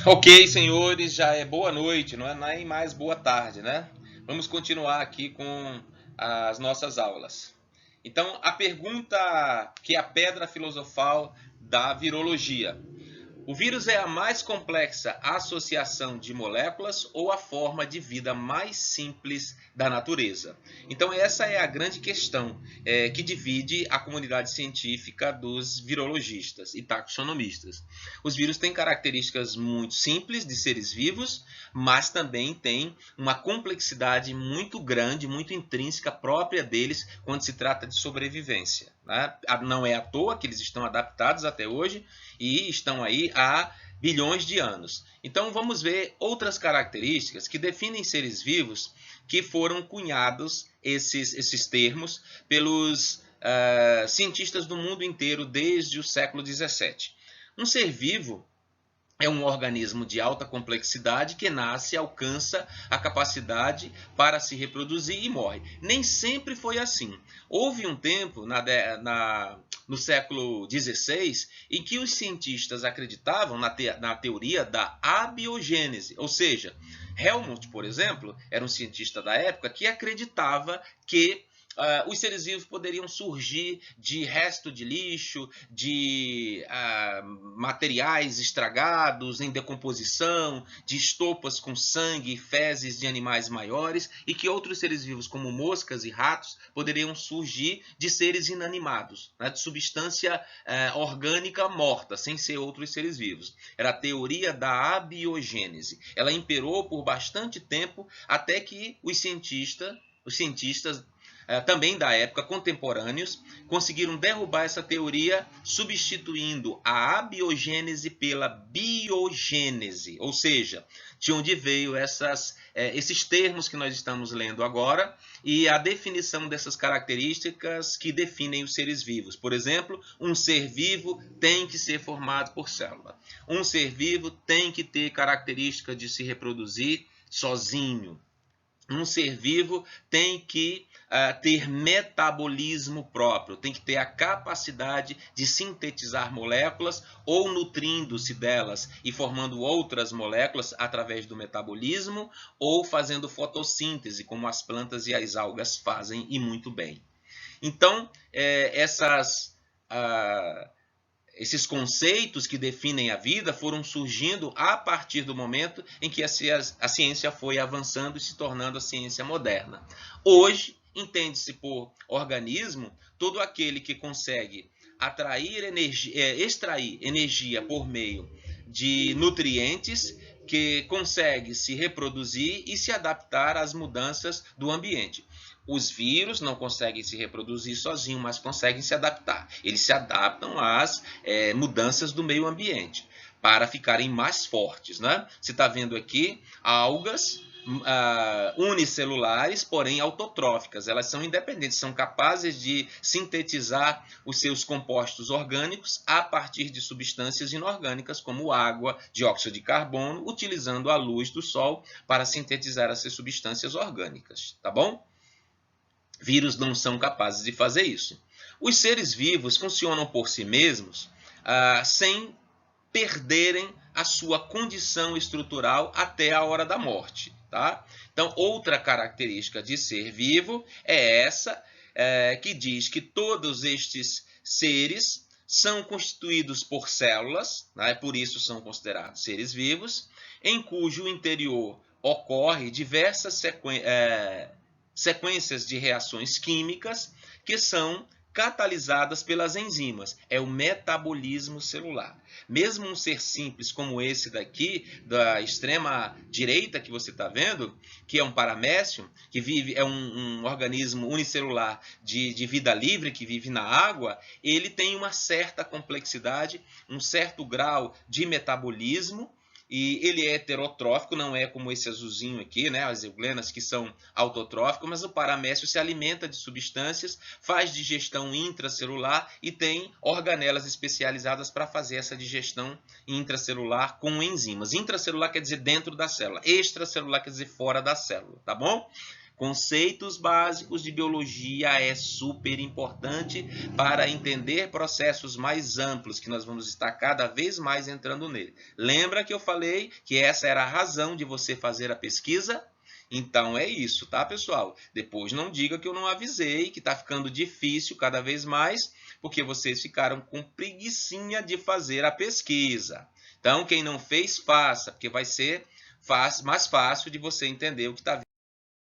Ok, senhores, já é boa noite, não é nem mais boa tarde, né? Vamos continuar aqui com as nossas aulas. Então, a pergunta que é a pedra filosofal da virologia. O vírus é a mais complexa associação de moléculas ou a forma de vida mais simples da natureza? Então, essa é a grande questão que divide a comunidade científica dos virologistas e taxonomistas. Os vírus têm características muito simples de seres vivos, mas também têm uma complexidade muito grande, muito intrínseca própria deles quando se trata de sobrevivência, né? Não é à toa que eles estão adaptados até hoje e estão aí há bilhões de anos. Então vamos ver outras características que definem seres vivos que foram cunhados esses termos pelos cientistas do mundo inteiro desde o século XVII. Um ser vivo é um organismo de alta complexidade que nasce e alcança a capacidade para se reproduzir e morre. Nem sempre foi assim. Houve um tempo no século XVI em que os cientistas acreditavam na teoria da abiogênese, ou seja, Helmut, por exemplo, era um cientista da época que acreditava que os seres vivos poderiam surgir de resto de lixo, de materiais estragados, em decomposição, de estopas com sangue e fezes de animais maiores, e que outros seres vivos, como moscas e ratos, poderiam surgir de seres inanimados, né, de substância orgânica morta, sem ser outros seres vivos. Era a teoria da abiogênese. Ela imperou por bastante tempo até que os cientistas também da época, contemporâneos, conseguiram derrubar essa teoria substituindo a abiogênese pela biogênese, ou seja, de onde veio esses termos que nós estamos lendo agora e a definição dessas características que definem os seres vivos. Por exemplo, um ser vivo tem que ser formado por célula. Um ser vivo tem que ter característica de se reproduzir sozinho. Um ser vivo tem que ter metabolismo próprio, tem que ter a capacidade de sintetizar moléculas ou nutrindo-se delas e formando outras moléculas através do metabolismo ou fazendo fotossíntese, como as plantas e as algas fazem e muito bem. Então, esses conceitos que definem a vida foram surgindo a partir do momento em que a ciência foi avançando e se tornando a ciência moderna. Hoje, entende-se por organismo todo aquele que consegue extrair energia por meio de nutrientes, que consegue se reproduzir e se adaptar às mudanças do ambiente. Os vírus não conseguem se reproduzir sozinhos, mas conseguem se adaptar. Eles se adaptam às mudanças do meio ambiente para ficarem mais fortes, né? Você está vendo aqui algas unicelulares, porém autotróficas. Elas são independentes, são capazes de sintetizar os seus compostos orgânicos a partir de substâncias inorgânicas, como água, dióxido de carbono, utilizando a luz do sol para sintetizar essas substâncias orgânicas, tá bom? Vírus não são capazes de fazer isso. Os seres vivos funcionam por si mesmos sem perderem a sua condição estrutural até a hora da morte. Tá? Então, outra característica de ser vivo é essa, que diz que todos estes seres são constituídos por células, né? Por isso são considerados seres vivos, em cujo interior ocorre diversas sequências de reações químicas que são catalisadas pelas enzimas. É o metabolismo celular. Mesmo um ser simples como esse daqui, da extrema direita que você está vendo, que é um paramécio, que é um organismo unicelular de vida livre, que vive na água, ele tem uma certa complexidade, um certo grau de metabolismo, e ele é heterotrófico, não é como esse azulzinho aqui, né, as euglenas que são autotróficos, mas o paramécio se alimenta de substâncias, faz digestão intracelular e tem organelas especializadas para fazer essa digestão intracelular com enzimas. Intracelular quer dizer dentro da célula, extracelular quer dizer fora da célula, tá bom? Conceitos básicos de biologia é super importante para entender processos mais amplos, que nós vamos estar cada vez mais entrando nele. Lembra que eu falei que essa era a razão de você fazer a pesquisa? Então é isso, tá, pessoal? Depois não diga que eu não avisei, que está ficando difícil cada vez mais, porque vocês ficaram com preguicinha de fazer a pesquisa. Então, quem não fez, faça, porque vai ser mais fácil de você entender o que está